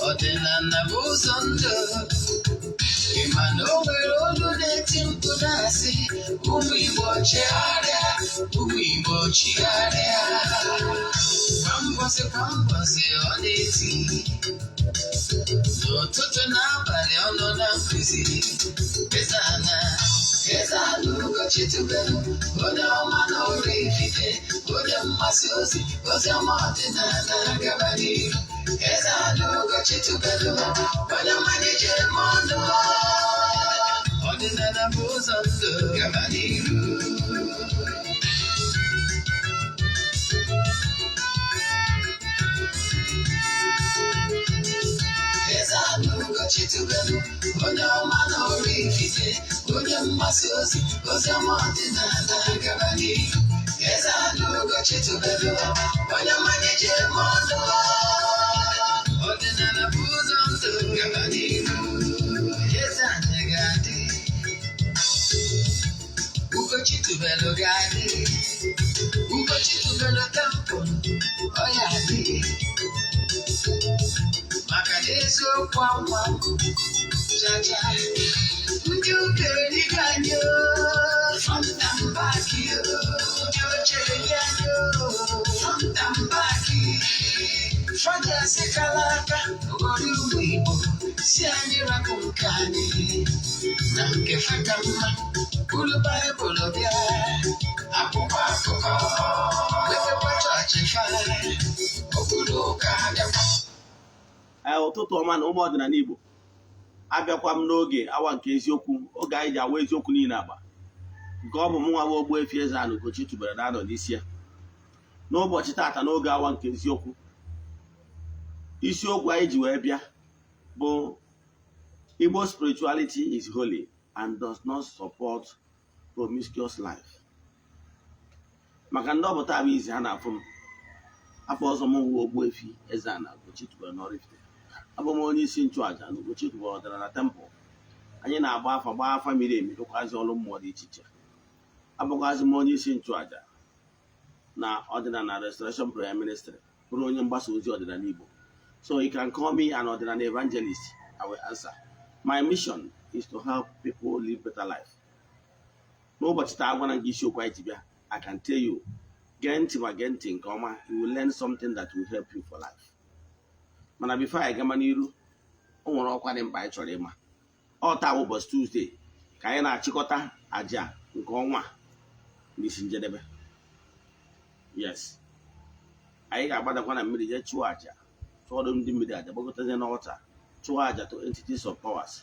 Ọdịnala bụ ụzọ ndụ ịma na o nwere olu na-eti mkpu na-asị ụmụ Igbo chigharịa ụmụ Igbo chigharịa kwa mbọsị ọ na-eti n'ụtụtụ na abalị ọ nọ na nkụzi Eze-Ana ụbọchị tubelu onye ọma na Oraifite onye mgbasa ozi ọma ọdịnala gaba n'ihu Eze-Ana ụbọchị tubelu onye ọma na-eje mmanụ ọdịnala bụ ụzọ ndụ gaba n'ihu Eze-Ana ụbọchị tubelu onye ọma na Oraifite onye mgbasa ozi ọma ọdịnala gaba n'ihu Eze-Ana ụbọchị tubelu onye ọma na-eje mmanụ ọdịnala bụ ụzọ ndụ gaba n'ihu Eze-Ana ga-adị ụbọchị tubelu ga-adị ụbọchị tubelu tempụ ọ ya adị maka na eziokwu anwa jaja ndị ukere dịka anyị fọnta mbaki ndị ochere gị anyị fọnta mbaki fọja sikala aka ụgọdị ụmụ Igbo si anyị rapụ nke anyị na nke faka mma ulu Baịbụl bịa akwụkwọ akụkọ wepekwa chọọchị fa obodo ụka abịakwa ụtụtụ ọma na ụmụ ọdịnala Igbo abịakwa m n'oge awa nke eziokwu oge anyị ji awa eziokwu niile agba nke ọ bụ m nwa Ogbuefi Eze-Ana Ugochi tubelu na-anọ n'isi ya n'ụbọchị tata n'oge awa nke eziokwu isiokwu anyị ji wee bịa bụ Igbo spirituality is holy and does not support promiscuous life. Maka ndị ọbụta bụ izi ha na-afụ m afọ ọzọ m nwa Ogbuefi Eze-Ana Ugochi tubelu na Oraifite abụ m onye isi nchụaja na Ugochi tubelu ọdịnala tempụl anyị na-agba afa miri emi rụkwazi ọrụ mmụọ dị iche iche abụkwazi m onye isi nchụaja na ọdịnala restoration prayer ministry bụrụ onye mgbasa ozi ọdịnala Igbo. So you can call me an ordinary evangelist. I will answer. My mission is to help people live better life. N'ụbọchị taa agwana gị isiokwu anyị ji bịa, I can tell you, gee ntị ma gee ntị nke ọma, you will learn something that will help you for life. Mana before anyị gama n'iru, o nwere ọkwa dị mkpa anyị chọrọ ịma. Ọ taa bụ ụbọchị Tuesday ka anyị na-achịkọta aja nke ọnwa n'isi njedebe. Yes. Anyị ga-agbadakwa na mmiri jee chụọ aja. Chụọrọ ndị mmiri aja gbakọtazie n'ọta chụọ aja to entities of powers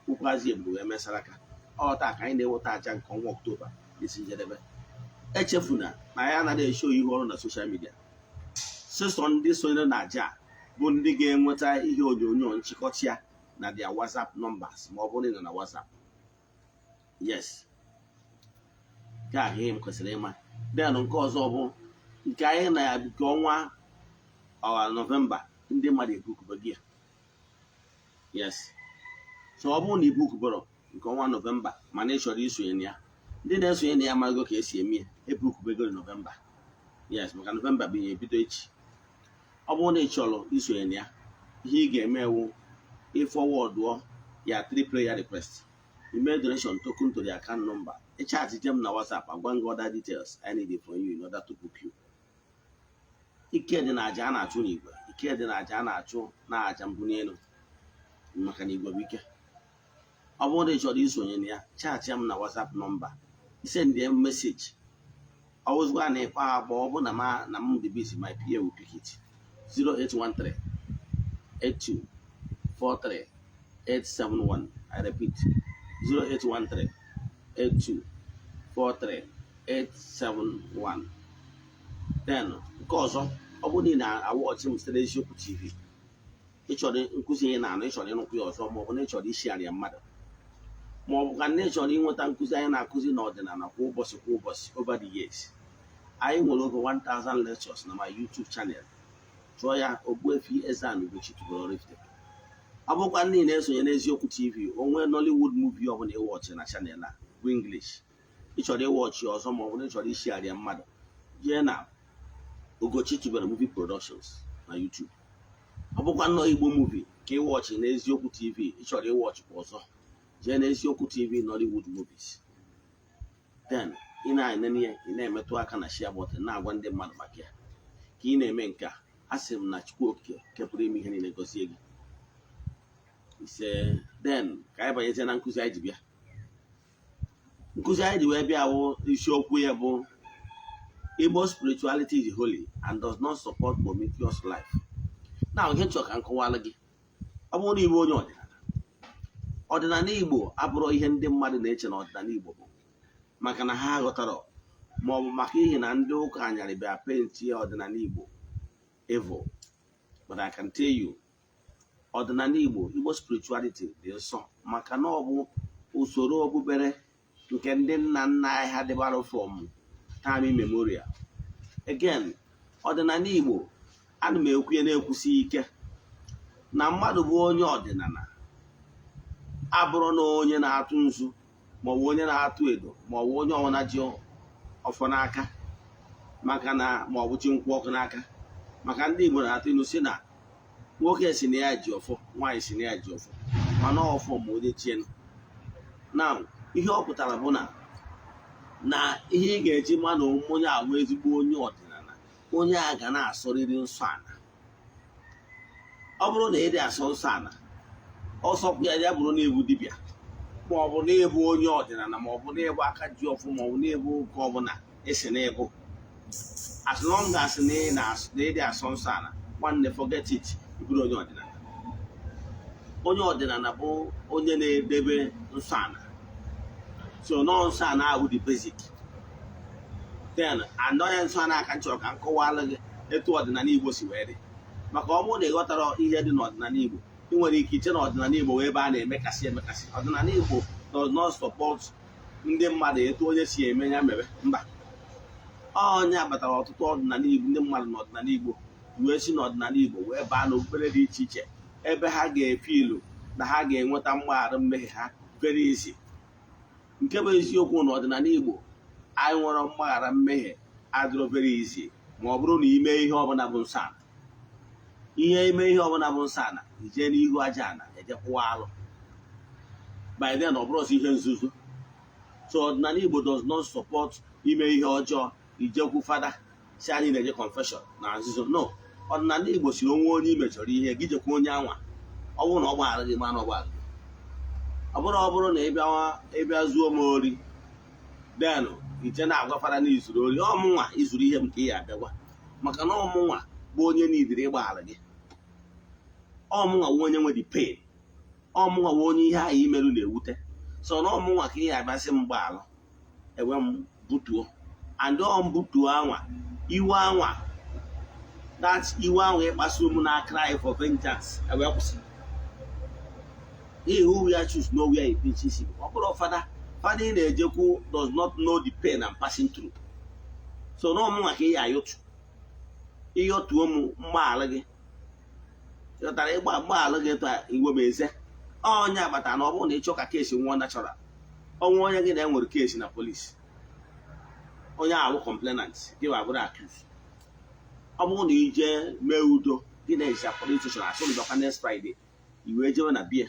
kwukwazi ebulu wee mesara aka ọta ka anyị na-eweta aja nke ọnwa Ọktoba n'isi njedebe. Echefuna na anyị anaghị esho ihe ọrụ na soshal midia. Sịsọ ndị sonyere na aja bụ ndị ga-enweta ihe onyonyo nchịkọta ya na their WhatsApp numbers ma ọ bụrụ na na WhatsApp. Yes. Nke a ihe m kwesịrị ịma. Then nke ọzọ bụ nke anyị na ya nke ọnwa Novemba ndị mmadụ ebukubere gị. Yes. So ọ bụrụ na ibukubere nke ọnwa Novemba mana ị chọrọ isonye na ya, ndị na-esonye na ya amaghị ka esi eme ya ebukubere Novemba. Yes, maka Novemba bụ ihe ebido echi. Ọ bụrụ na ị chọrọ isonye na ya, ihe ị ga-eme ewu ịfọwọdụọ ya 3 prayer request. Email donation token to the account number. A chat them na WhatsApp. I'm going to other details I need it for you in order to book you. Ike dị na aja a na-achụ n'Igwe. Ike dị na aja a na-achụ na aja mbunye elu. Maka na Igwe bụ ike. Ọ bụrụ na ị chọrọ isonye na ya, chat m na WhatsApp number. Send them message. always go and Bob na the busy, my PA will pick it. 0813 82 43 871. I repeat, 0813 82 43 871. Then, because of I watch him today, TV. Each of the Nkusi and each of the Nucleus or more nature this year, your mother. More than nature, you want Nkusi and Akusi Northern and a whole boss over the years. I will over 1,000 lectures on my YouTube channel. Troya Ogwefi Eze-Ana which to go lifted. Abokani in Ezoku TV, only Nollywood movie of a watch in a channel, English. Each of they watch your some of nature this year, your mother. Jena Ugochi to movie productions on YouTube. Abokano Igbo movie, K watch in Ezoku TV, each of they watch also. Jena Ezoku TV Nollywood movies. Then, in a metua can share about now one day man back here. Kine menka. Asim na chukwu kepụrụ ime ihe niile gozie gị. Ise then ka anyị banyeze na nkụzi anyị ji bịa. Nkụzi anyị ji wee bịa bụ isiokwu ya bụ Igbo spirituality is holy and does not support promiscuous life. Na ihe nchọ ka nkọwala gị. Ọ bụrụ na Igbo onye ọdịnala. Ọdịnala Igbo abụrụ ihe ndị mmadụ na-eche na ọdịnala Igbo bụ maka na ha ghọtara ma ọ bụ maka ihe na ndị ụka anyarị bịa penti ọdịnala Igbo evil. But I can tell you, ọdịnala Igbo spirituality dị nsọ maka na ọ bụ usoro okpukpere nke ndị nna nna anyị ha dịbara from time immemorial. Again, ọdịnala Igbo ana m ekwu ya na-ekwusi ike na mmadụ bụ onye ọdịnala abụrụ na onye na-atụ nzu maọbụ onye na-atụ edo maọbụ onye ọwụna ji ọfọ n'aka maka na maọbụ chi nkwụ ọkụ n'aka. Maka ndị Igbo na-atụ ilu si na nwoke si na ya ji ọfọ, nwaanyị si na ya ji ọfọ, mana ọfọ ma onye chienu. Na ihe ọ pụtara bụ na ihe ị ga-eji ma na onye a bụ ezigbo onye ọdịnala, onye a ga na-asọrịrị nsọ ana. Ọ bụrụ na ị dị asọ nsọ ana, ọsọ ya bụrụ na-ebu dibịa ma ọ bụ na-ebu onye ọdịnala ma ọ bụ na-ebu aka ji ọfọ ma ọ bụ na-ebu nke ọbụla esi na-ebu. As long as they are sons and one they forget it, you put on your dinner. On your dinner, only they son. So no son, I would be basic. Then another son I can talk and go while it was the Nani was ready. Macomo they got out here the not Nanibo. You want the kitchen or the Nanibo whereby they make a same or the Nanibo does not support in them mother to only see a man. Onye abatara ọtụtụ ọdịnala Igbo ndị mmadụ n'ọdịnala Igbo wee si n'ọdịnala Igbo wee baa n'okpukpere dị iche iche ebe ha ga-efe ilu na ha ga-enweta mgbaghara mmehie ha very easy. Nke bụ eziokwu n'ọdịnala Igbo anyị nwere mgbaghara mmehie adịrọ very easy ma ọ bụrụ na ime ihe ọbụla bụ nsọ ana. Ime ihe ọbụla bụ nsọ ana ije n'ihu aja ana ejekwụwa alụ. By then ọ bụrụzi ihe nzuzo. So ọdịnala Igbo does not support ime ihe ọjọọ ijekwu fada si anyị na-eje confession na nzuzo. No, ọdịnala Igbo si onye imechọrọ ihe gị jekwa onye anwa ọ bụrụ na ọ gbaghara gị mana ọ gbaghara gị. Ọ bụrụ na ịbịa zuo m ori then ije na-agwa fada na izuru ori ọmụnwa izuru ihe m ka ị ya abịagwa maka na ọmụnwa bụ onye n'idiri ịgbaghara gị. Ọmụnwa bụ onye nwe the pain. Ọmụnwa bụ onye ihe anyị imerụ na-ewute. So na ọmụnwa ka ị ya abịasị m gbaalụ enwe m butuo and butuo anwa iwe anwa that iwe anwa ịkpasu m na cry for vengeance ewe kwụsị. He who we choose know where he pitches him. Ọ bụrụ fada ị na-ejekwu does not know the pain I'm passing through. So na ọmụnwa ka ị ya ayọtụ ịyọtuo m mgbaala gị ịghọtara ịgba mgbaala gị ta igwe m eze onye agbata na ọ bụrụ na ịchọ ka keesi nwụọ natural ọnwụ onye gị na-enwere keesi na polisi onye ahụ complainant gị wabụrụ accused. Ọ bụrụ na ije mee udo gị na-eji police station asọmdọka next Friday iwe jewe na bia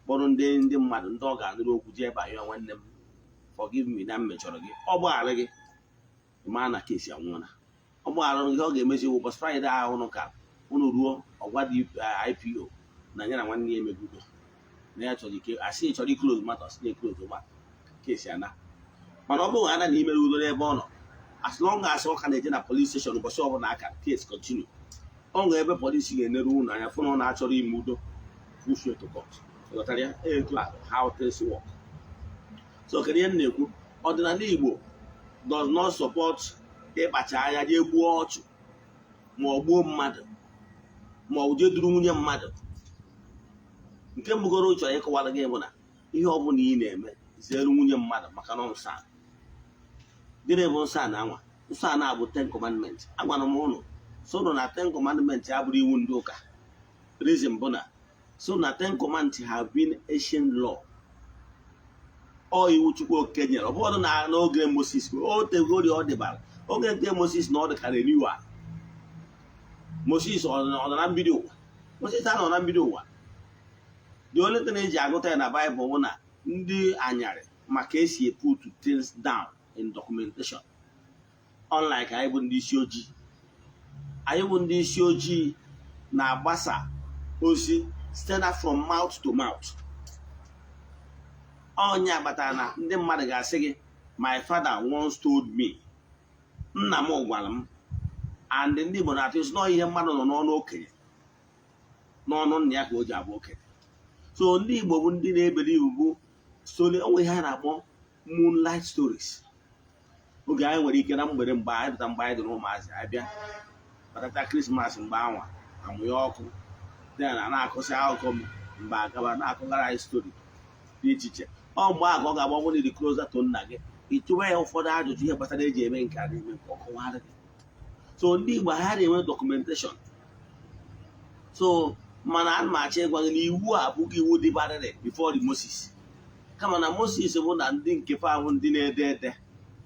kpọrọ ndị mmadụ ndị ọ ga-anụrụ okwu jee ebe anyị nwanne m forgive me na mmechọrọ gị ọ gbaghara gị ma na keesi anwụọla. Ọ gbaghara gị ọ ga-emezi ụbọchị Friday ahụ ka unu ruo ọgwa dị IPO na ya na nwanne ya emebudo na ya chọrọ ike asị chọrọ ikloz matters na ekloz ụgba kesi ana. Mana ọ bụghị ana na imere udo n'ebe ọ nọ as long as ọ ka na-eje na police station ụbọchị ọbụla aka case continue ọ ga ebe polisi ga-enere unu anya fụ na ọ na-achọrọ ime udo push to court ghọtara ya etu a how things work. So kedu ihe m na-ekwu ọdịnala Igbo does not support ịkpacha anya jee gbuo ọchụ ma ọ gbuo mmadụ ma ọ jee duru nwunye mmadụ. Nke mbugoro chọrọ ịkọwara gị bụ na ihe ọ bụla ị na-eme zere nwunye mmadụ maka na nsọ ana. Gịnị bụ nsọ ana anwa? Nsọ ana bụ 10 commandments. Agwara m ụnụ so na 10 commandments abụrụ iwu ndị ụka. Reason bụ na so na 10 commandments have been ancient law. Ọ iwu Chukwu Okike nyere ọ bụrụ na n'oge Moses o tegori ọ dịbara oge nke Moses na ọ dịkara eriwa. Moses ọ nọ na mbido ụwa. Moses anọ na mbido ụwa. The only thing eji agụta ya na Bible bụ na ndị anyarị maka esi put things down in documentation. Unlike anyị bụ ndị isi ojii. Anyị bụ ndị isi ojii na-agbasa ozi site na from mouth to mouth. Onye agbatara na ndị mmadụ ga-asị gị my father once told me, nna m gwara m, and ndị Igbo na-atụ isi na ihe mmadụ nọ n'ọnụ okenye n'ọnụ nna ya ka o ji abụ okenye. So ndị Igbo bụ ndị na-ebere iwu bụ sole onwe ihe a na-akpọ moonlight stories. Oge anyị nwere ike na mgbede mgbe anyị pụta mgbe anyị dị n'ụmụazị abịa batata Krismas mgbe anwa amụnye ọkụ dị na na-akụsị akụkọ mgbe agaba na-akụgara anyị stori dị iche iche. Ọ mgbe ahụ ọ ga-agba nwunye dị closer to nna gị ịtụwa ya ụfọdụ ajụjụ ihe gbasara eji eme nke a na-eme nke ọkụwarị gị. So ndị Igbo ha na-enwe documentation. So mana ana m achọ ịgwa gị na iwu a abụghị iwu dịbarịrị before the Moses. Kama na Moses bụ na ndị nke ahụ ndị na-ede ede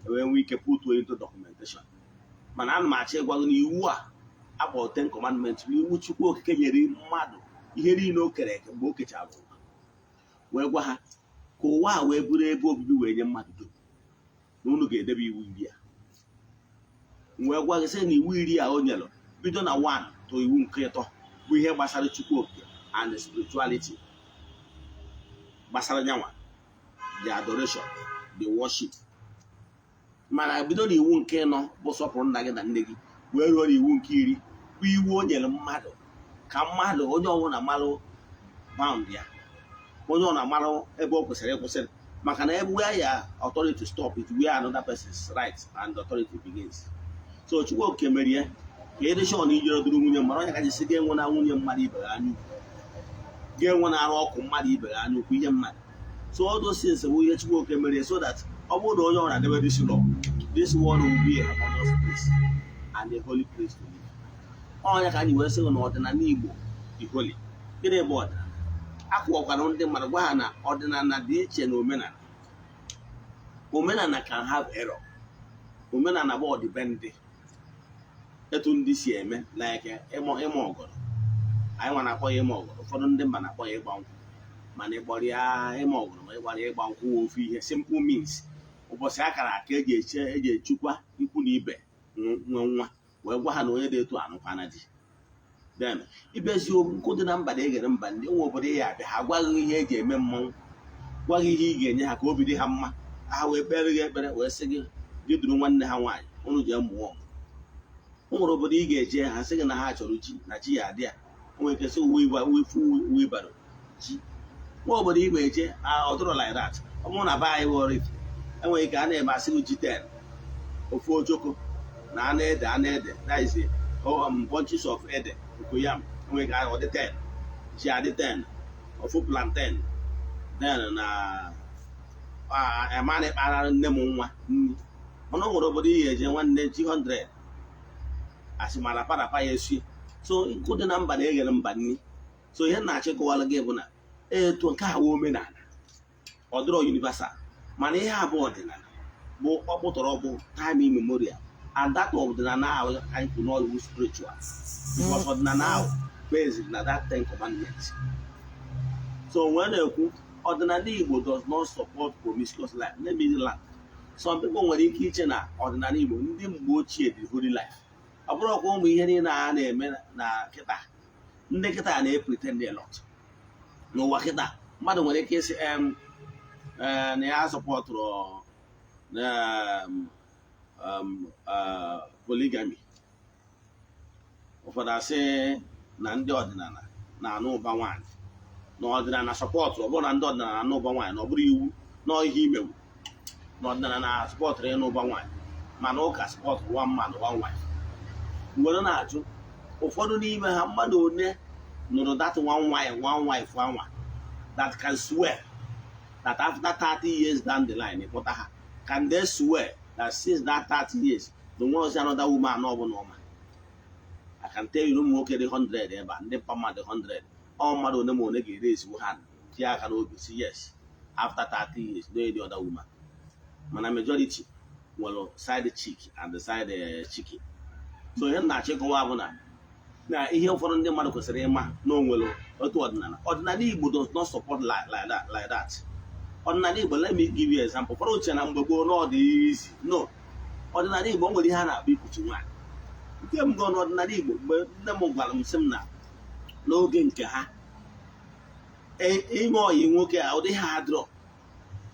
wee nwee ike put into documentation. Mana ana m achọ ịgwa gị na iwu a akpọrọ 10 commandments bụ iwu Chukwu Okike nyere mmadụ ihe niile o kere eke mgbe o kechara ụwa wee gwa ha ka ụwa a wee bụrụ ebe obibi wee nye mmadụ dum na unu ga-edebe iwu iri a. Wee gwa gị sị na iwu iri a o nyere bido na 1 to iwu nke 3 bụ ihe gbasara Chukwu Okike and spirituality. Gbasara nyanwa the adoration, the worship. Mana bido na iwu nke 4 bụ sọpụrụ nna gị na nne gị wee ruo na iwu nke 10 bụ iwu o nyere mmadụ ka mmadụ onye ọbụla marụ bound ya, onye ọ na-amarụ ebe o kwesịrị ịkwụsị. Maka na ebe where ya authority stop it where another person's right and authority begins. So Chukwu Okike merie ka edeshọn na ijere duru nwunye mmadụ onye kajisi ga-enwe na nwunye mmadụ ibe ha anya ukwu, ga-enwe na arụ ọkụ mmadụ ibe ha anya ukwu ihe mmadụ. So all those things bụ ihe Chukwu Okike merie so that ọ bụrụ na onye ọra debe this law, this world will be a harmonious place and a holy place to live. Onye ka anyị wee sị na ọdịnala Igbo dị holy. Gịnị bụ ọdịnala? Akwụkwara ndị mmadụ gwa ha na ọdịnala dị iche na omenala. Omenala can have error. Omenala bụ ọdịbendị etu ndị si eme like ịma ọgọdọ. Anyị nwa na-akpọ ya ịma ọgọdọ, ụfọdụ ndị mba na-akpọ ya ịgba nkwụ, mana ịkpọrọ ya ịma ọgọdọ ma ịgbara ya ịgba nkwụ ofu ihe simple means ụbọchị akara aka eji echukwa ikwu na ibe nwe nwa wee gwa ha na onye dị etu anụkwana di. Then ibezi nkụ dị na mba na egere mba ndị nwe obodo ya abịa ha gwaghị ihe eji eme mmọnwụ, gwaghị ihe ị ga-enye ha ka obi dị ha mma. Ha wee kpere gị ekpere wee sị gị duru nwanne ha nwaanyị unu jee mụọ ọgụ. O nwere obodo ị ga-eje ha sị gị na ha chọrọ ji na ji ya adị ya. O nwere ike sị uwe ịbara ji. Nwa obodo ị ga-eje ọdụrọ like that. Ọ bụrụ na be anyị were ife enwere ike a na-eme asị gị ji 10 ofu ojoko na anụ ede that is bunches of ede koyam. Enwere ike ọ dị 10 ji adị 10 ofu plantain then na emana ịkpara nne m nwa nri. Mana ọ nwere obodo ị ga-eje nwanne ji 100 asị mara parapa ya esie. So nkụ dị na mba na eghere mba nri. So ihe na-achịkọwara gị bụ na etu nke a wụ omenala ọ dịrọ universal, mana ihe a bụ ọdịnala bụ ọkpụtọrọkpụ time immemorial and that ọdịnala ahụ anyị kwụ n'ọrụ spiritual because ọdịnala ahụ based na that 10 commandments. So when na-ekwu ọdịnala Igbo does not support promiscuous life. Let me land. Some people nwere ike iche na ọdịnala Igbo ndị mgbe ochie dị holy life. Ọ bụrụ ọkwa ụmụ ihe niile a na-eme na kịta ndị kịta na-pretend a lot n'ụwa kịta. Mmadụ nwere ike isi na ya sọpọtụrụ polygamy. Ụfọdụ asị na ndị ọdịnala na-anụ ụba nwaanyị, na ọdịnala sọpọtụ, ọ bụrụ na ndị ọdịnala na-anụ ụba nwaanyị na ọ bụrụ iwu na ihe imewu, na ọdịnala na-asọpọtụrụ ịnụ ụba nwaanyị, mana ụka sọpọtụrụ one man one wife. Mgbe na-ajụ ụfọdụ n'ime ha mmadụ one nụrụ that one wife anwa that can swear that after 30 years down the line, ịkpọta ha, can they swear that since that 30 years the one was another woman ọ bụla ọma? I can tell you ụmụ nwoke dị 100 ebe a, ndị mpa mmadụ 100, ọ mmadụ one ma one ga-ere ezigbo ha tie aka n'obi si yes after 30 years no any other woman. Mana majority nwere side chick and the side chicken. So ihe na-achọ ịkọwa bụ na ihe ụfọdụ ndị mmadụ kwesịrị ịma na o nwere otu ọdịnala. Ọdịnala Igbo does not support like that. Ọdịnala Igbo, let me give you example. Ụfọdụ uche na mgbe gboo n'ọ dị easy. No, ọdịnala Igbo nwere ihe a na-akpọ ikuchi nwaanyị. Nke m gụọ n'ọdịnala Igbo mgbe nne m gwara m sị m na n'oge nke ha ime ọyị nwoke a ụdị ha adịrọ,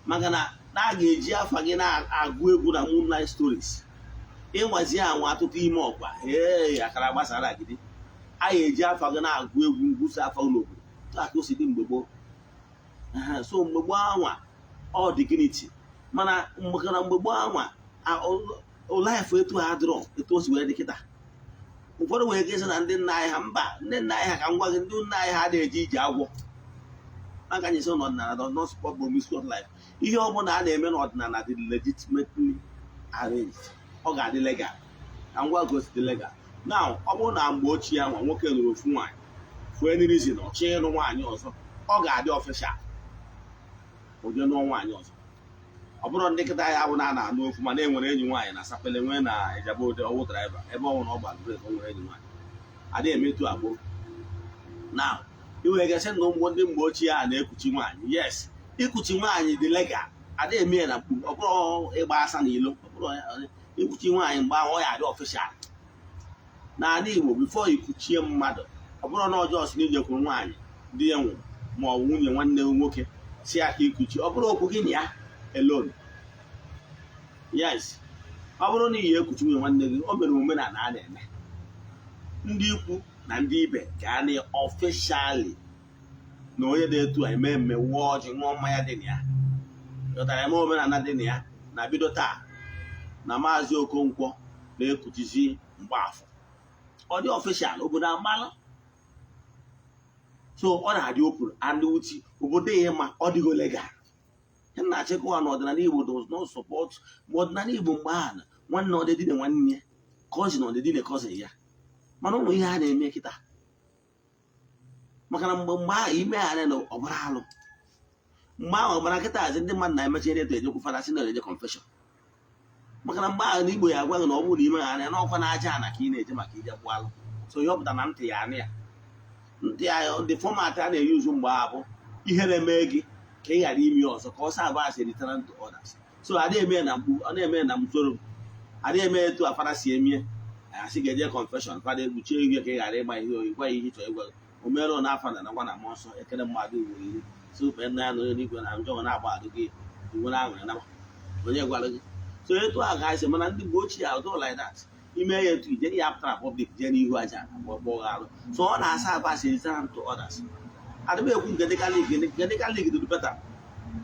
maka na a ga-eji afa gị na-agụ egwu na moonlight stories, ịnwazi anwa atụtụ ime ọkwa akara gbasara agidi, a ga-eji afa gị na-agụ egwu ngwụsị afa n'obodo. Ka o si dị mgbe gboo. So mgbe gboo anwa ọ dignity, mana mgbe gboo anwa life etu ha adịrọ etu o si wee dị kịta. Ụfọdụ nwere ike sị na ndị nna anyị ha, mba, ndị nna anyị ha ka m gwa gị, ndị nna anyị ha na-eji ije agwọ. Maka anyị sị n'ọdịnala does not support promiscuous life. Ihe ọ bụla a na-eme n'ọdịnala dị legitimately arranged, ọ ga-adị legal. Ka ngwa gosi dị legal. Now ọ bụrụ na mgbe ochie ahụ nwoke lụrụ ofu nwaanyị for any reason ọ chọọ ịlụ nwaanyị ọzọ, ọ ga-adị official ụdị nụọ nwaanyị ọzọ. Ọ bụrụ ndị nkịta ya bụ na a na-anụ okwu mana enwere enyi nwaanyị na Sapele nwee na Ijabode ọwụ draiva ebe ọ nwụrụ ọ gbara brek, o nwere enyi nwaanyị, adịghị emetụ agbụ. Na iwere gasị na ụmụ ndị mgbe ochie a na-ekuchi nwaanyị, yes, ikuchi nwaanyị dị legal, adịghị eme ya na mkpu, ọ bụrụ ịgba asa n'ilo, ọ bụrụ ikuchi nwaanyị mgbe ahụ ọ ya adị official. N'ala Igbo bifo ikuchie mmadụ, ọ bụrụ na ọjọọ si n'ijekwuru nwaanyị di ya nwụrụ ma ọ bụ nwunye nwanne nwoke si aka ikuchi, ọ bụrụ okwu gị na ya alone. Yes, ọ bụrụ na iyi ekuchi nwunye nwanne gị, o mere omenala a na-eme, ndị ikwu na ndị ibe ka a na officially na onye dị etu a eme mme wuo ọjị ṅụọ mmanya dị na ya, dọtara eme omenala dị na ya, na bido taa na Maazị Okonkwo na-ekuchizi Mgbafọ, ọ dị official, obodo amalụ. So ọ na-adị open and uchi obodo ya ma ọ dịgo legal. Na-achịkwa na ọdịnala Igbo does not support, ma ọdịnala Igbo mgbe ahụ nwanne ọdịdị na nwanne ya, cousin ọdịdị na cousin ya, mana ụmụ ihe a na-eme kịta. Maka na mgbe ahụ ime ha na ọbara alụ, mgbe ahụ ọbara kịta azị ndị mmadụ na-emechi eto ejekwu fada si na-eje confession. Maka na mgbe ahụ na Igbo ya agwa gị na ọ bụrụ ime ha anya n'ọkwa na aja ana ka ị na-eje maka ije bụ alụ. So ihe ọ pụtara na ntị ya anị ya, ntị ya dị fọmatị a na-eyuzu mgbe ahụ bụ ihe na-eme gị ka ị ghara ime ọzọ, ka ọ saa abụ asị deterrent to others. So adịghị eme na mkpu, ọ na-eme na mtoro, adịghị eme etu afara si emie, asị ga-eje confession fada egbuchie ihe ka ị ghara ịgba ihe oyi, gwa ihe ịchọ ịgwa o mere n'afọ na nakwa na mmụọ nsọ ekele mmadụ uwe ihe supe nna ya na onye n'igwe na njọ na-agba adụ gị iwe na aṅụrị na onye gwara gị. So etu a ga asị, mana ndị mgbe ochie ahụ do like that, ime ya etu ije ya pụtara public jee n'ihu aja gbọọ alụ. So ọ na-asa abụ asị deterrent to others. Adịm ekwu nke dịka lig dị beta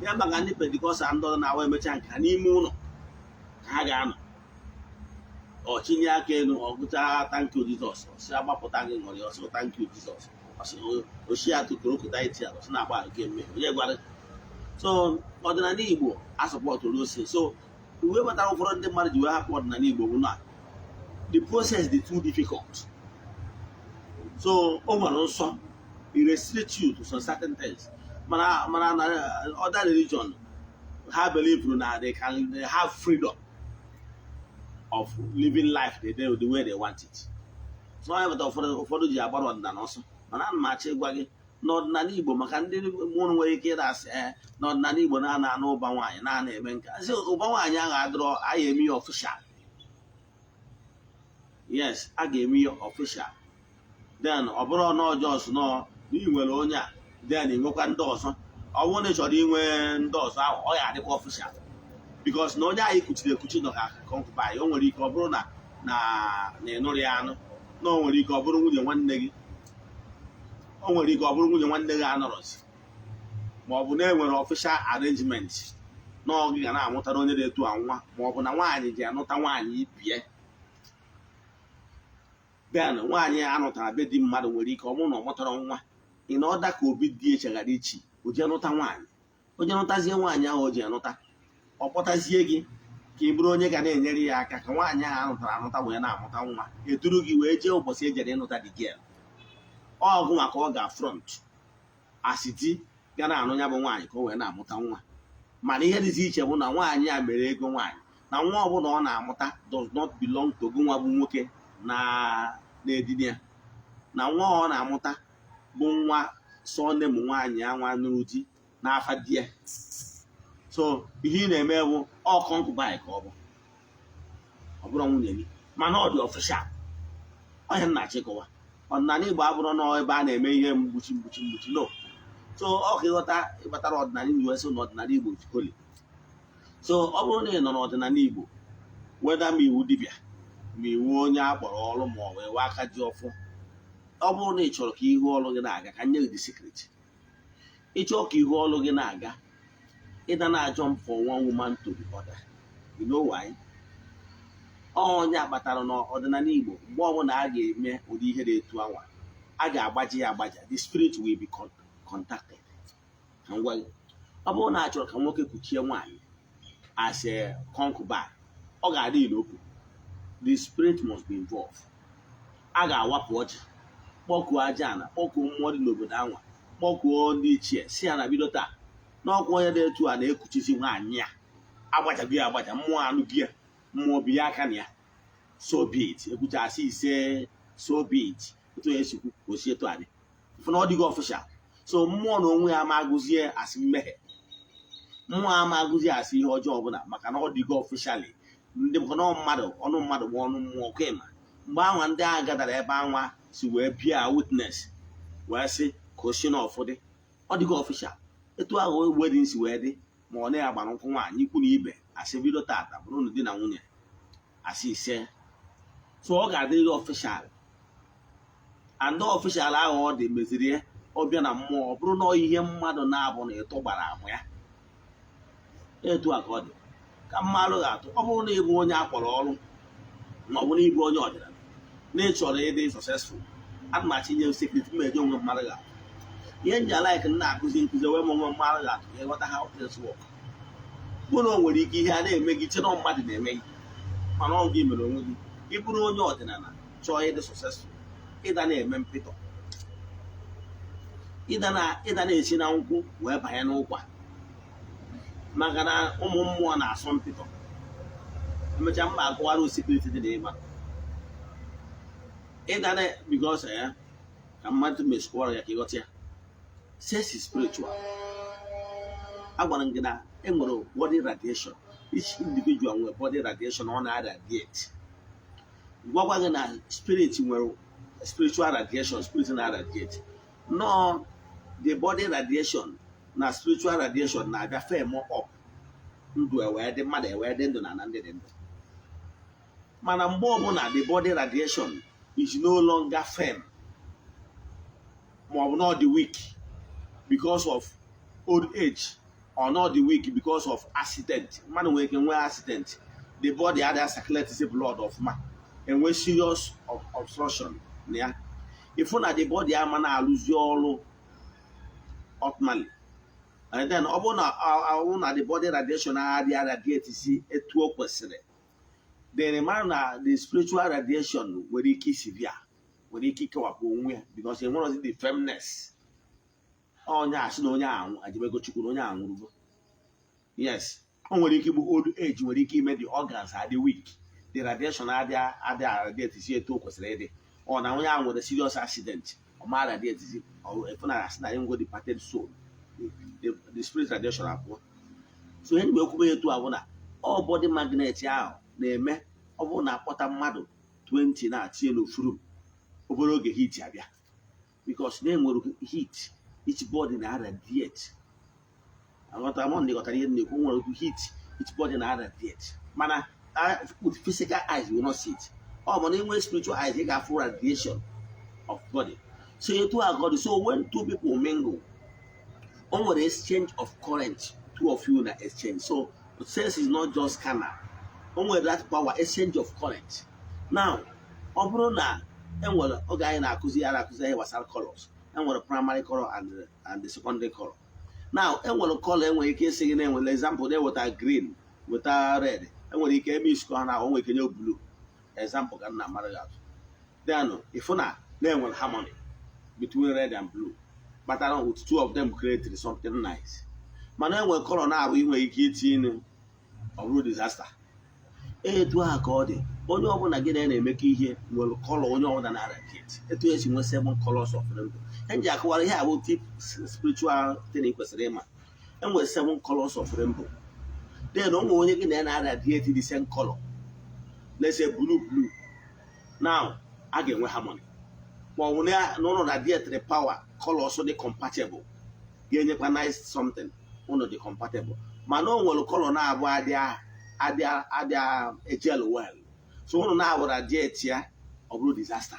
ya maka ndị Pentikọstal ndị ọzọ na-awa emecha nke ha n'ime ụlọ ka ha ga-anọ, ọ chinye aka elu ọgụcha thank you Jizọs, ọsị agbapụta gị ṅụrị, ọsị thank you Jizọs, ọsị oshi ya tụtụrụ okụta iti ala, ọsị na-agba nke mme onye gwara. So ọdịnala Igbo asọpọtụrụ ose. So uwe batara ụfọdụ ndị mmadụ ji wee hapụ ọdịnala Igbo bụ na the process dị too difficult. So o nwere nsọ, it restricts you to some certain things. Mana na other religion have believed na they have freedom of living life the way they want it. So I ụfọdụ ji agbara ọdịnala ọsọ, mana ana m achọ ịgwa gị n'ọdịnala Igbo maka ndị mụrụ nwere ike ịdasị n'ọdịnala Igbo na-anụ ụba nwaanyị na-ana eme nke asị ụba nwaanyị ahụ adịrọ, a ga-eme ya official. Yes, a ga-eme ya official. Then ọ bụrụ na ọjọọ nọ n'ihi nwere onye a, then enwekwa ndị ọzọ. Ọ bụrụ na ị chọrọ inwe ndị ọzọ ahụ, ọ ya adịkwa official. because na onye anyị kuchiri ekuchi nọ ka concubine, o nwere ike ọ bụrụ na ịnụrụ ya anụ, na o nwere ike ọ bụrụ nwunye nwanne gị, o nwere ike ọ bụrụ nwunye nwanne gị anọrọzi, ma ọ bụ na enwere official arrangement na ọ gị ga na-amụtara onye na-etu a nwa, ma ọ bụ na nwaanyị ji anụta nwaanyị ibie. Ben nwaanyị anụtara be di mmadụ nwere ike ọ bụrụ na ọ mụtara nwa ị na ọda ka obi dị echegara ichi, o ji anụta nwaanyị, onye nụtazie nwaanyị ahụ o ji anụta, ọ kpọtazie gị ka ị bụrụ onye ga na-enyere ya aka ka nwaanyị ahụ anụtara anụta wee na-amụta nwa, eduru gị wee jee ụbọchị ejere ịnụta dị gel. Ọgụ maka ọ ga-front asiti ga na-anụ ya bụ nwaanyị ka o wee na-amụta nwa. Mana ihe dịzi iche bụ na nwaanyị a mere ego nwaanyị, na nwa ọbụla ọ na-amụta does not belong to gị nwa bụ nwoke na-edina ya, na nwa ọ na-amụta bụ nwa sọ nne m nwaanyị ya nwa nụrụ di n'afa di ya. So ihe ị na-eme bụ ọ concubine ka ọ bụrụ nwunye gị, mana ọ dị ọfishal. Ọhịa nna chịkọwa ọdịnala Igbo abụrụ na ebe a na-eme ihe mgbuchi no. So ọ ka ịghọtara ọdịnala Igbo so na ọdịnala Igbo jikọli. So ọ bụrụ na ị nọ n'ọdịnala Igbo, weda ma iwu dibịa ma iwu onye akpọrọ ọrụ ma ọ wee aka ji ọfọ, ọ bụrụ na ị chọrọ ka ihu ọrụ gị na-aga, ka nye gị the secret. Ịchọọ ka ihu ọrụ gị na-aga, ịda na-ajọ m for one woman to the other. You know why? Onye akpatara n'ọdịnala Igbo mgbe ọbụla a ga-eme ụdị ihe na-etu anwa, a ga-agbaji ya agbaja, the spirit will be contacted. Ka ngwa gị, ọ bụrụ na a chọrọ ka nwoke kuchie nwaanyị as a concubine, ọ ga-adị ilokwu, the spirit must be involved. A ga-awapụ ọjị, kpọkuo Eze-Ana, kpọkuo mmụọ dị n'obodo anwa, kpọkuo ndị ichie si ya na bido taa n'ọkwa onye na-etu a na-ekuchizi nwaanyị a, agbajago ya agbaja, mmụọ anụghị ya, mmụọ bi ya aka na ya, so be it. Ekwuchasị ise so be it, etu esikwu osi etu adị fụ na ọ dịghị ọfishal. So mmụọ na onwe ya ama agụzie asị mmehie, mmụọ ama agụzie asị ihe ọjọọ ọbụla, maka na ọ dịghị ọfishali. Ndị ọnụ mmadụ bụ ọnụ mmụọ kwema. Mgbe anwa ndị agha gadara ebe anwa si wee bịa witness wee sị ka o si na ọfụdị, ọ dịghị ọfishal. Etu ahụ wedin si wee dị, ma ọ na-agbara nkwụ nwaanyị ikwu na ibe asị bido tata bụrụ na di na nwunye asị ise. So ọ ga-adịrị ọfishal, and ọfishal ahụ ọ dị meziri ya ọbịa na mmụọ, ọ bụrụ na ihe mmadụ na-abụ na ịtụ gbara amụ ya. Etu a ka ọ dị ka mmadụ ga-atụ. Ọ bụrụ na ịbụ onye akpọrọ ọrụ, ma ọ bụ na ịbụ onye ọdịnala na ịchọrọ ịdị successful, ana m achịnye sekret mmeje onwe mmadụ ga-atụ. Ihe nji alaik na-akụzi nkụzi wee ma onwe mmadụ ga-atụ ka ịghọta how things work. Bụ na o nwere ike ihe a na-eme gị chere mmadụ na-eme gị, mana ọ gị mere onwe gị. Ị bụrụ onye ọdịnala chọọ ịdị successful, ịda na-eme mpịtọ, ịda na-esi na nkwụ wee banye n'ụkwa, maka na ụmụ mmụọ na-asọ mpịtọ. Emechaa mba akụwara osekriti dị n'ịma ịda na bikos ya ka mmadụ mesịkwara ya ka ịghọta ya. Sex is spiritual. Agwara m gị na enwere body radiation. Each individual nwere body radiation ọ na-radiate. Gwagwa gị na spirit nwere spiritual radiation, spirit na-radiate. No, the body radiation na spiritual radiation na-abịa fem up, ndụ ewee dị, mmadụ ewee dị ndụ na ndị dị ndụ. Mana mgbe ọbụla the body radiation is no longer firm, ma ọ bụ not the weak because of old age, or not the weak because of accident. Mmadụ nwere ike nwee accident, the body adịghị circulate blood ọfụma, enwe serious obstruction na ya. Ifu na the body ama na-alụzi ọrụ optimally. And then ọ bụrụ na the body radiation adịghị radiate si etu o kwesịrị, then mara na the spiritual radiation nwere ike isi bịa, nwere ike ikewapụ onwe ya, because enwerozi the firmness. Onye asị na onye anwụ ajibego chukwu na onye anwụrụgo. Yes, o nwere ike bụ old age, nwere ike ime the organs adị weak, the radiation adịghị radiate si etu o kwesịrị ịdị. Ọ na onye ahụ nwere serious accident, ọ ma radiate si, efu na asị na ya ngo departed soul, the spirit radiation abụọ. So ihe mgbe ekwube etu abụ na ọ body magnet ahụ na-eme ọ bụrụ na akpọta mmadụ 20 na-atinye n'ofuru obere oge heat abịa, because na-enwere heat, each body na radiate. Aghọtara m ndị ghọtara ihe na-ekwu, nwere heat its body na-radiate. Mana with physical eyes, you will not see it. But in spiritual eyes, they got full radiation of body. So you two are God. So when two people mingle, on the exchange of current, two of you na exchange. So the sense is not just carnal. On that power, exchange of current. Now, Obrona, and what a guy in Akuzi was colors, and what a primary color and the secondary color. Now, and what a color when you can see name with example, there was a green with a red, and when he came in score now, we can blue. Example, can not matter. Then, if not, then will harmony between red and blue. But I know with two of them created something nice. Man, when color now we were getting a road disaster. Do a code. Only one again and make here will color only one another kit. It is in 7 colors of them. And Jack, what I will keep spiritual thing was Rema. And with 7 colors of rainbow. They don't know again another deity the same color. Let's say blue. Now, again, we harmony. But when none of that deity the power, color so they compatible. You recognize something, one of the compatible. Manon will color now where they are. Adia a gel well. So one now what a jet here of road disaster.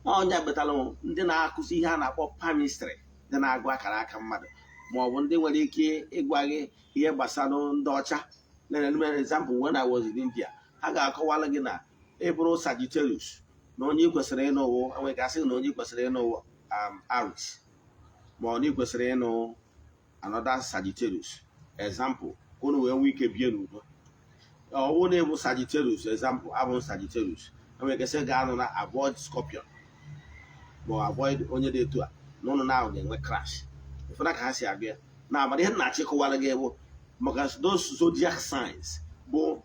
On that batalon, then I could see Hannah for Pamistry, then I go a Caracas mother. More one day when they came, Iguagi, here Basano, Docha. Then another example when I was in India. I got Kawalagina, April Sagittarius. No new Quesereno, and we can say no new Quesereno, Aries. More new Quesereno, another Sagittarius. Example. When we can be or one able Sagittarius, example, I want Sagittarius. And we can say, God, avoid Scorpion, but avoid only the two. No, now then we crash. If I can say again, now, but they had not check while again because those zodiac signs, bo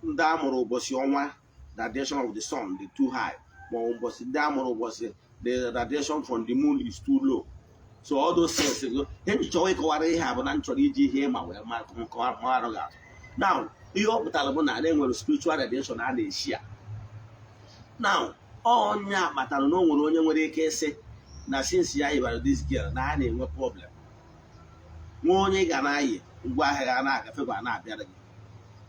Damoro was your one, the radiation of the sun, the too high, but was Damoro was the radiation from the moon is too low. So all those things, then joy already have an actually here, my now, you hope Talabona, then will spiritual radiation and they share. Now, all ya, but I don't know when they can say, now since you are this girl, now I no problem. Morning and I, why I figure not better.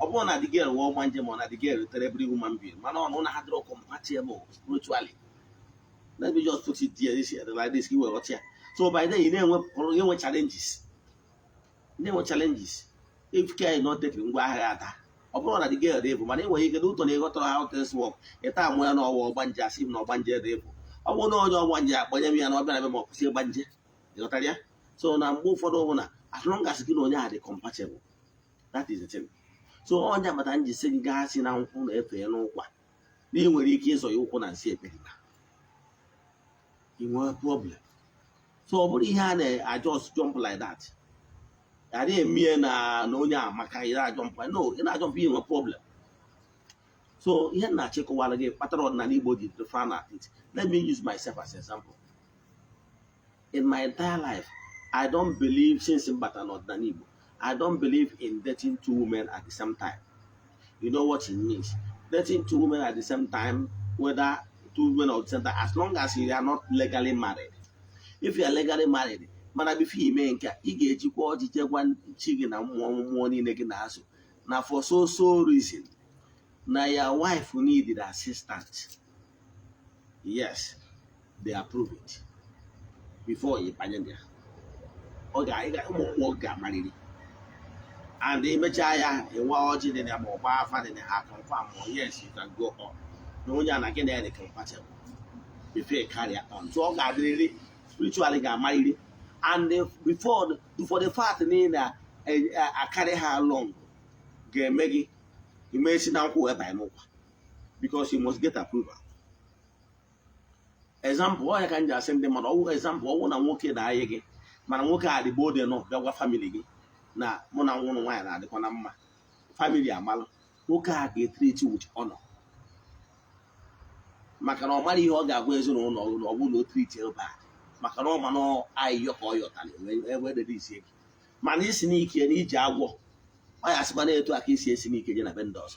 Upon the girl, one gem on the girl, every woman being, man, on had no compatible spiritually. Let me just put it here this year, like this, you were here. So by then, you know challenges. There were challenges. If care is not taken, why I upon the girl, Dave, money where you can do to the out this work. A time when no banja, sim no banja, Dave. I won't know your one yard, but you are not going to see banja. You know, so now move for the owner as long as you know they are compatible. That is the thing. So on that, but I'm just saying, guys, in our own FNO. Being with the kids or you can see it. You want a problem. So, but he had I just jump like that. I didn't mean no, yeah, Makai, jump. No, you're not being a problem. So, here not check while again, pattern on anybody to find out it. Let me use myself as an example. In my entire life, I don't believe, since in Bata not Danibo, I don't believe in dating 2 women at the same time. You know what it means? Dating 2 women at the same time, whether 2 women or the same time, as long as you are not legally married. If you are legally married, man, be female, you get you one chicken and one morning again. Now, for so reason, now your wife will need the assistant. Yes, they approve it before you pay. Okay, I got work married. And the Machaya, a watching in a mobile fan in a half confirm, yes, you can go on. No one again, they compatible before you carry on. So, God really spiritually got married. And before the fact that I carry her along, get Maggie, you may sit down whoever I know because you must get approval. Example, I can just send them an example. When I'm working at again, man, I'm working at the board, no, your family. Now, Mona won't wine at the Panama family. Amal, who can get treat you with honor. Macano marry your ways on or will not treat you bad. Macano, mano, I your talent, where the DC. Man is sneaky and each jaguar. I ask money to a kiss sneaky in a vendors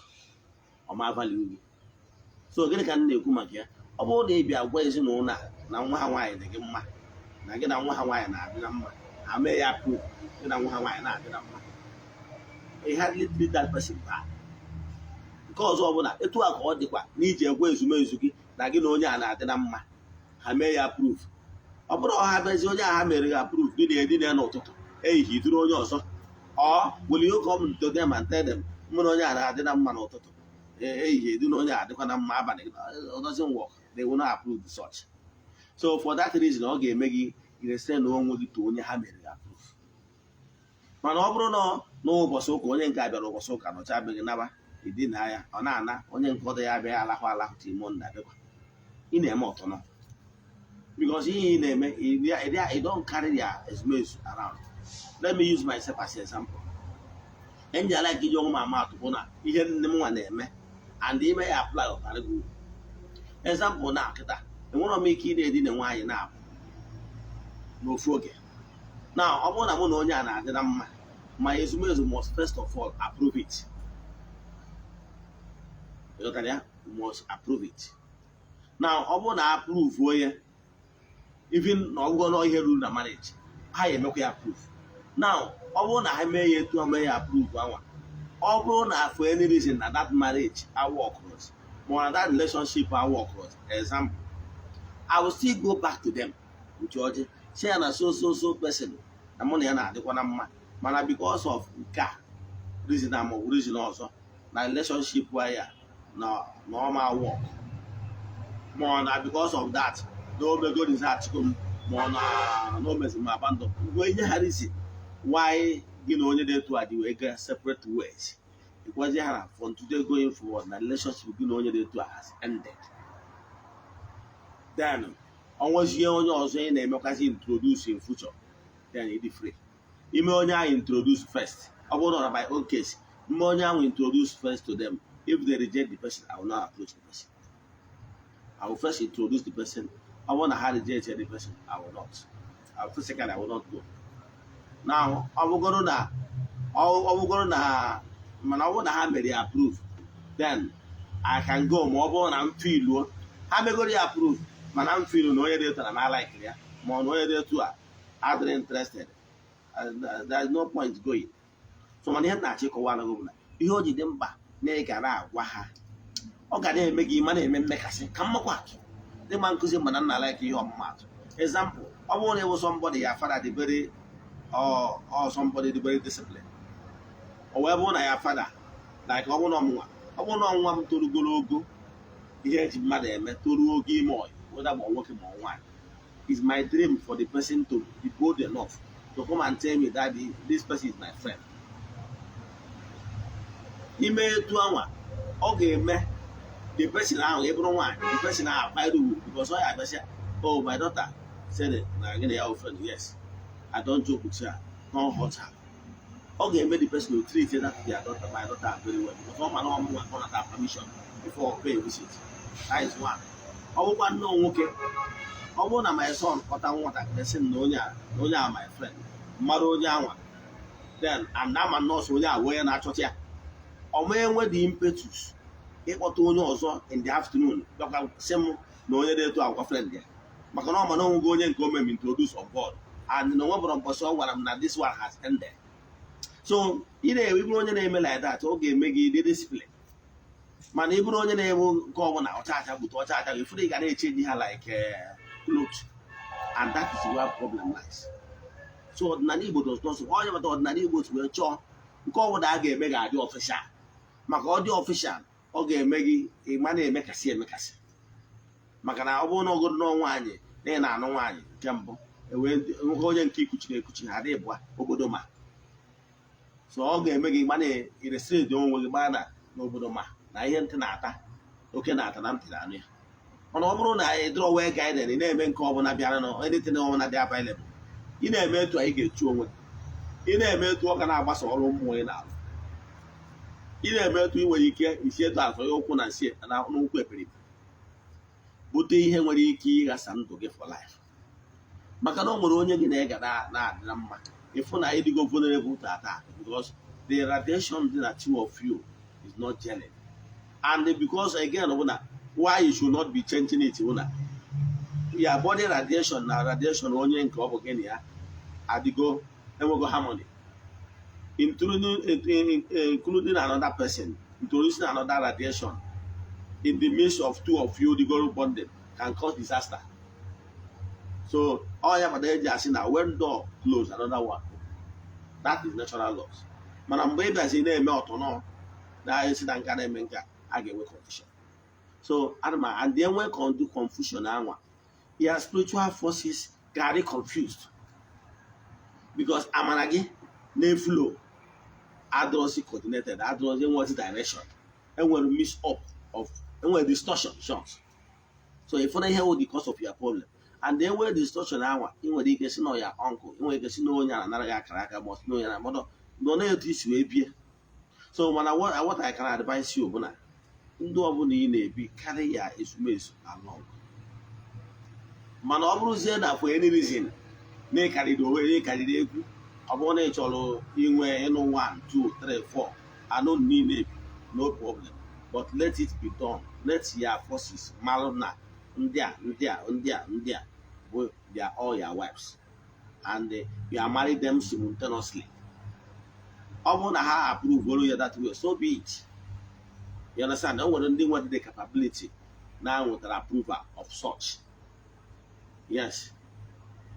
or my value. So get a can do Kumakia. About they be a ways in owner, now Hawaii, they get my. Now get on Hawaii and I may approve, and I'm Hawaii and I get up. you hardly treat that person bad. Nke ọzọ bụ na etu a ka ọ dịkwa n'iji ekwe ezumezu gị na gị na onye a na-adị na mma ha mee ya proof. Ọ bụrụ ọha bezi onye a ha mere ya proof gị na-edina n'ụtụtụ ehihie duru onye ọzọ ọ will you come to them and tell them mụ na onye a na-adị na mma n'ụtụtụ ehihie duru onye a dịkwa na mma abalị doesn't work. They will not approve such. So for that reason ọ ga-eme gị irese na onwe gị to onye ha mere ya proof. Mana ọ bụrụ na n'ụbọchị ụka onye nke a bịara ụbọchị ụka nọcha beghị naba idina ya ọ na-ana onye nke ọdọ ya abịaghị alahụ alahụ timo nna bịakwa ị na-eme ọtụnọ because ihe ị na-eme you don't carry their ezumezu around. Let me use myself as an example. Ndị ala iji ọnwụ ma atụ bụ na ihe nne m nwa na-eme and ime ya apply ọbara gị uru. Example na kịta enwere m ike ị na-edina nwaanyị na-abụ n'ofu oge na ọ bụrụ na mụ na onye a na-adị na mma my ezumezu must first of all approve it. You must approve it. Now ọ bụrụ na approve onye even na ọgwụgwọ na ihe ruru na marriage ha ya emekwa ya approve. Now ọ bụrụ na ha mee ya etu ha mee ya approve anwa ọ bụrụ na for any reason na that marriage work cross ma na that relationship work cross, example I will still go back to them with ọjị say ya na so person na mụ na ya na-adịkwa na mma mana because of nke a reason ama reason ọzọ na relationship ya na normal work more na because of that no be go result come more na no mess my abandon when you had it why you know only to adi we get separate ways because you have from today going forward na relationship you know only to has ended. Then once you onye ọzọ ị na-emekwazi introduce in future then it is free ime onye ahụ introduce first ọ bụrụ na by own case ime onye ahụ introduce first to them. If they reject the person, I will not approach the person. I will first introduce the person. I want to have reject the person. I will not. I will first second. I will not go. Now, I will go to that. I will go to that. Man, I want to have me approve. Then I can go more and I'm feel. How me go to approve? Man, I'm feeling no idea that I like it. More no idea too. I'm interested. There is no point going. So man, you have to check one over. You hold them back. Na-egara agwa ha ọ ga na-eme gị ma na-eme mmekasị ka mmakwa atụ dị ma nkụzi mana nna like ihe ọmụmatụ. Example ọ bụrụ na ịwụ somebody ya father dị very or somebody dị very disciplined o wee bụrụ na ya father like ọ bụrụ na ọnwa m toru ogologo ihe eji mmadụ eme toruo oge ime ọyị whether ma nwoke ma nwaanyị is my dream for the person to be bold enough to come and tell me that this person is my friend. Ime etu anwa ọ ga-eme the person ahụ ebụrụ nwaanyị the person ahụ akpairu uru because ọ ya abịasịa oh my daughter said na gị na ya friend yes I don't joke with her don't hurt her. Ọ ga-eme the person to treat that their daughter my daughter very well because ọ ma na ọmụ nwa ọ nata permission before pay visit. That is one. Ọ bụkwa nnọọ nwoke ọ bụrụ na my son kpọta nwatakịrị sị na onye a my friend mmadụ onye anwa then and ama nọọsụ onye a wee na-achọta ya ọ ma enwe the impetus ịkpọta onye ọzọ in the afternoon bịakwa sị m na onye dị etu agwa friend ya maka na ọ ma na onwego onye nke o meme introduce on board and na onwebụrụ mbọsị ọ gwara m na this one has ended. So ị na-ewe ịbụrụ onye na-eme like that ọ ga-eme gị dị discipline mana ịbụrụ onye na-ewe nke ọbụla ọcha bute ọcha gị fụrụ ị ga na-echenji ha like clothes and that is where problem lies. So ọdịnala Igbo does not onye mata ọdịnala Igbo si wee chọọ nke ọbụla a ga-eme ga-adị official maka ọ dị official ọ ga-eme gị ịma na-emekasị maka na ọ bụrụ na ọgụrụ na nwaanyị na ị na-anụ nwaanyị nke mbụ nwoke onye nke ikuchiri ekuchi ha dị bụ obodo ma so ọ ga-eme gị ịma na-eresiri dị onwe gị gbaa na n'obodo ma na ihe ntị na-ata oke na-ata na ntị na-anụ ya mana ọ bụrụ na ị dịrọ wee gaiden ị na-eme nke ọbụla bịara na editin ọbụla dị available ị na-eme etu anyị ga-echu onwe ị na-eme etu ọ ga na-agbasa ọrụ mmụọ ị na-alụ ị na-eme etu ị nwere ike isi etu azụ ya ụkwụ na nsị na n'ụkwụ eperibe bute ihe nwere ike ịghasa ndụ gị for life maka na ọ nwere onye gị na-ega na-adị na mma ịfụ na ịdịgo vulnerable to attack because the radiation dị na two of you is not gelling and because again why you should not be changing it your body radiation na radiation onye nke ọ bụ gị na ya adịgo enwego harmony including another person, introducing another radiation in the midst of two of you, the goal bonding can cause disaster. So all you have to say now, when door close, another one. That is natural laws. Man, I'm baby as in a melt or no. That is an academic. I get with confusion. So, and then when can do confusion now, your spiritual forces got it confused because Amanagi, name flow, adrossy coordinated, adrossy what's direction, and when mix up of and when distortion shots. So if you hear what the cause of your problem, and then when distortion now, in when you can know your uncle, in when you can know your another character, must know your mother, no know this way be. So when what I can advise you, Bona, do a be carry your instruments along. Man, ọ bụrụzie na for any reason na-ekarịrị onwe na-ekarịrị egwu ọ bụrụ na ị chọrọ inwe ịnụ 1 2 3 4 anụ niile no problem but let it be done. Let your forces malụ na ndị a bụ they are all your wives and you are married them simultaneously. Ọ bụrụ na ha approve olu ya that way, so be it. You understand? O nwere ndị nwere the capability na nwetara approval of such. Yes.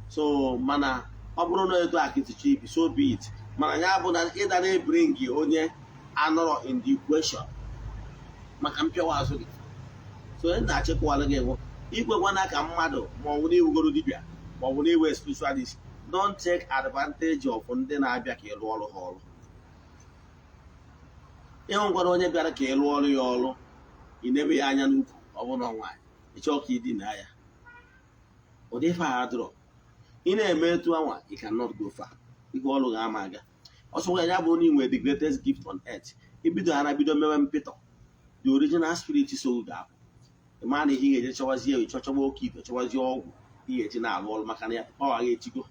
So mana ọ bụrụ na etu akịtịcha ibi, so be it. Mana ya bụ na ịda na-bring onye anọrọ in the equation maka mpịawa azụ gị. So ị na-achịkwala gị bụ ikwekwana ka mmadụ ma ọ bụ na iwugoro dibịa ma ọ bụ na iwe spiritualist. Don't take advantage of ndị na-abịa ka ịlụ ọrụ ha ọrụ. Ịhụ gwara onye bịara ka ịlụ ọrụ ya ọrụ, ị nebe ya anya n'ukwu, ọ bụ na nwaanyị ịchọ ka ịdina ya. Ụdị ife a dụrọ ị na-eme etu anwa, you cannot go far. Ihe ọlụ ga-ama aga ọsọ ya bụ na inwe the greatest gift on earth. Ibido ha na bido mewe mpịtọ, the original spirit so ga-apụ. Ịma na ihe ga-eje chọwazie ịchọchọba oke ite chọwazie ọgwụ ihe eji na-alụ ọrụ maka na ya pawa ya echigo.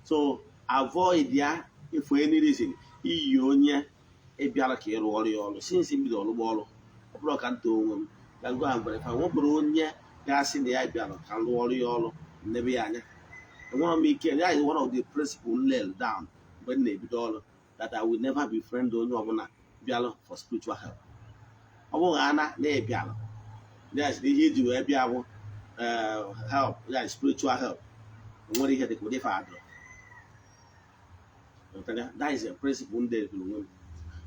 So avoid ya if for any reason iyi onye ịbịara ka ịrụ ọrụ ya ọrụ since mbido ọlụgba ọrụ. Ọ bụrụ ka nta onwe m ga go and verify nwebụrụ onye ga-asị na ya bịara ka lụọ ọrụ ya ọrụ nebe ya anya. Enwere m ike ya is one of the principles laid down mgbe m na-ebido ọrụ that I will never befriend onye ọbụla bịalụ for spiritual help. Ọ bụghị ana na-ebialụ yes ihe iji wee bịa bụ help ya spiritual help. Nwere ihe dịka ụdị fadụ. That is a principle ndị eburu onwe m.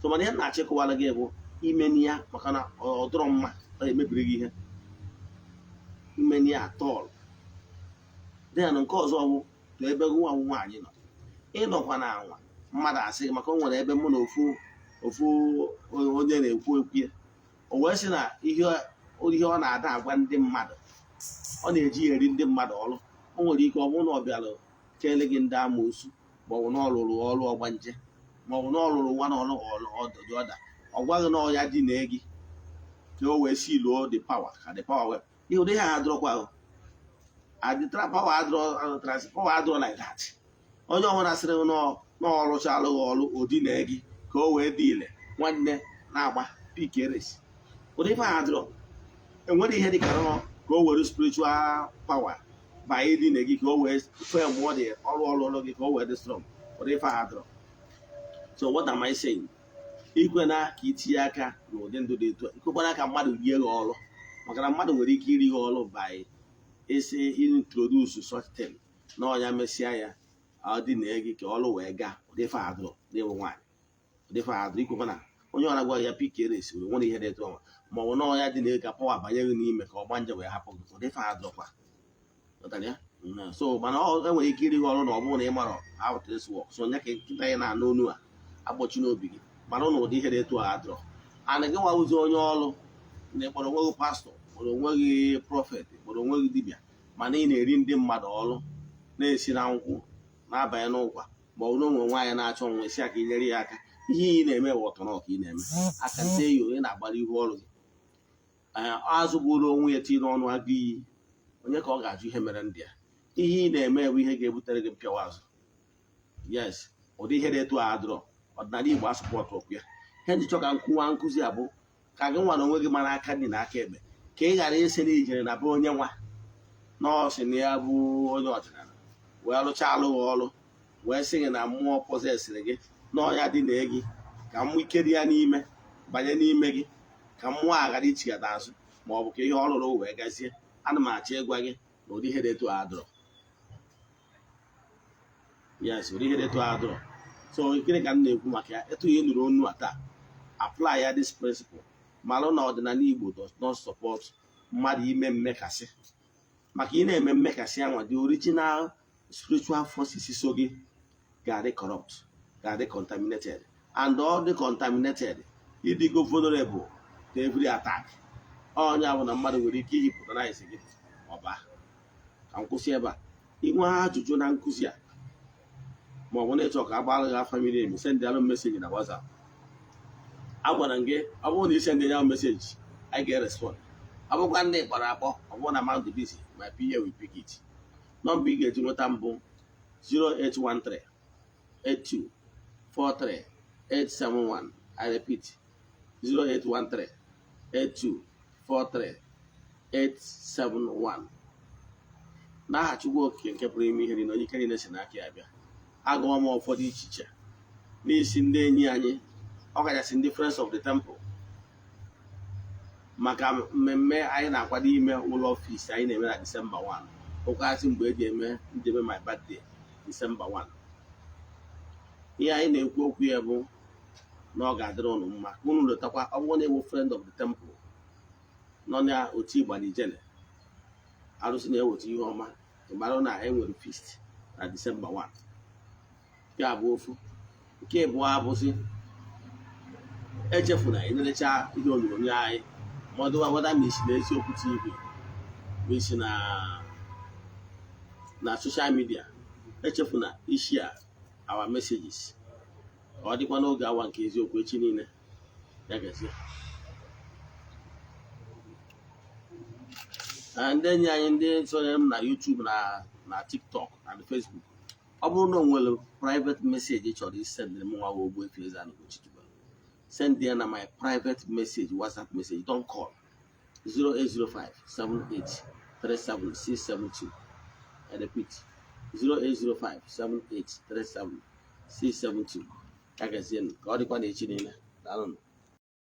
So mana ihe na-achịkọwara gị bụ imeni ya maka na ọ dọrọ mma ọ emebiri gị ihe imeni ya atọl. Then nke ọzọ bụ tụ ebe nwa nwaanyị nọ ịnọkwa na anwa mmadụ asị maka o nwere ebe mụ na ofu onye na-ekwu ekwu o wee sị na ihe ọ na-ada agwa ndị mmadụ ọ na-eji eri ndị mmadụ ọrụ. O nwere ike ọ bụrụ na ọ bịara chele gị ndị amoosu ma ọ bụ na ọ lụrụ ọrụ ọgbanje ma ọ bụ na ọ lụrụ nwa na ọrụ ọdụdụ ọda ọ gwaghị na ọya dị na gị ka o wee si lụọ the power ka the power wee ihe ụdị ha adụrọkwa ahụ adịtara power adụrọ like that. Onye ọbụla sịrị na ọ rụchalụ ọrụ ụdị na gị ka o wee dị ile nwanne na-agba pikeres. Ụdị ife ha adụrọ enwere ihe dịka nọ ka o were spiritual power banye dị na gị ka o wee fee mụọ dị ọrụ gị ka o wee dị strong. Ụdị ife ha adụrọ. So what am I saying? Ikwe na ka itinye aka n'ụdị ndụ dị etu a, ikwekwana ka mmadụ rie gị ọrụ maka na mmadụ nwere ike iri gị ọrụ by isi introduce such thing na ọnya mesịa ya ọ dị na gị ka ọrụ wee gaa. Ụdị ife adụrọ n'ịwụ nwaanyị. Ụdị ife adụrọ ikwekwana onye ọra gwa ya pikeres nwere ihe dị etu ọnwa ma ọ bụ na ọnya dị na ka pawa banye gị n'ime ka ọ gbanje wee hapụ gị. Ụdị ife adụrọkwa. So mana enwere ike iri gị ọrụ na ọ bụrụ na ị mara how this works. So onye ka nkịta ya na-anụ onu a agbochi n'obi gị mana na ụdị ihe dị etu a adụrọ ana gị nwa ụzọ onye ọrụ na ịkpọrọ onwe gị pastọ kpọrọ onwe gị prọfet kpọrọ onwe gị dibịa mana ị na-eri ndị mmadụ ọrụ na-esi na nkwụ na-abanye n'ụkwa ma ọ bụ na onwe nwaanyị na-achọ nwa isi aka inyere ya aka. Ihe ị na-eme bụ ọtọrọ ka ị na-eme aka nte ya onye na-agbara ihu ọrụ gị azụ bụrụ onwe ya tinye n'ọnụ agụ iyi onye ka ọ ga-ajụ ihe mere ndị a. Ihe ị na-eme bụ ihe ga-ebutere gị mpịawa azụ. Yes ụdị ihe dị etu a adụrọ ọdịnala Igbo asụpọtụ okwu ya. Ihe njichọ ka nkwuwa nkụzi a bụ ka gị nwa na onwe gị mara aka dị na aka ekpe ka ị ghara isi na ijere na be onye nwa nọọsụ na ya bụ onye ọdịnala wee rụchaa alụghị ọrụ wee sị gị na mmụọ pọzesịrị gị n'ọnya dị na gị ka mmụọ ike dị ya n'ime banye n'ime gị ka mmụọ a ghara ichigata azụ ma ọ bụ ka ihe ọ rụrụ wee gazie. Ana m achọ ịgwa gị na ụdị ihe dị etu adụrọ. Yes, ụdị ihe dị etu adụrọ. So gịnị ka m na-ekwu maka ya? Etu ihe nụrụ onu a taa, apply ya this principle. Malụ na ọdịnala Igbo does not support mmadụ ime mmekasị. Maka ị na-eme mmekasị anwa, the original spiritual forces so gị ga-adị corrupt, ga-adị contaminated, and all the contaminated ịdịgo vulnerable to every attack. Onye bụ na mmadụ nwere ike ihipụta na isi gị ọba. Ka m kwụsị ebe a. Inwe ajụjụ na nkụzi a ma ọ bụ na ịchọ ka agbara gị afa miri emi, send alụ meseji na WhatsApp. Agwara m gị ọ bụrụ na isendị ya meseji, I ga-respond. Ọ bụkwa ndị kpọrọ akpọ, ọ bụrụ na mount busy, my PA will pick it. Nọmba ị ga-eji nweta mbụ 0813 8243 871. I repeat, 0813 8243 871. N'aha Chukwu Okike nke pụrụ ime ihe niile, onye ike niile si n'aka ya bịa. Agụọ m ụfọdụ ichiche n'isi ndị enyi anyị, ọkachasị ndị Friends of the Temple, maka mmemme anyị na-akwado ime ụlọ ọfịs anyị na-eme na Disemba 1. Ụkwasị mgbe eji eme njebe my birthday Disemba 1. Ihe anyị na-ekwu okwu ya bụ na ọ ga-adịrị ụnụ mma ka unu letakwa. Ọ bụrụ na ewu Friend of the Temple nọ na otu Igbanijele arụsị na-eweta ihe ọma, ịmarụ na enwere feast na Disemba 1. Nke a bụ ofu. Nke abụọ abụzi, echefuna ịnelecha ihe onyonyo anyị mmadụ wada ma isi na eziokwu TV ma isi na social media. Echefuna ishare our messages ka ọ dịkwa n'oge awa nke eziokwu echi niile. Ya gazie. Ndị enyi anyị ndị sonyere m na YouTube na TikTok na Facebook, ọ bụrụ na o nwere private message ị chọrọ isendịrị m nwa Ogbuefi Eze-Ana, send there na my private message, WhatsApp message. Don't call. 0805 78 37 672. I repeat, 0805 78 37 672. Ka gazie ka ọ dịkwa n'echi niile. Daalụ.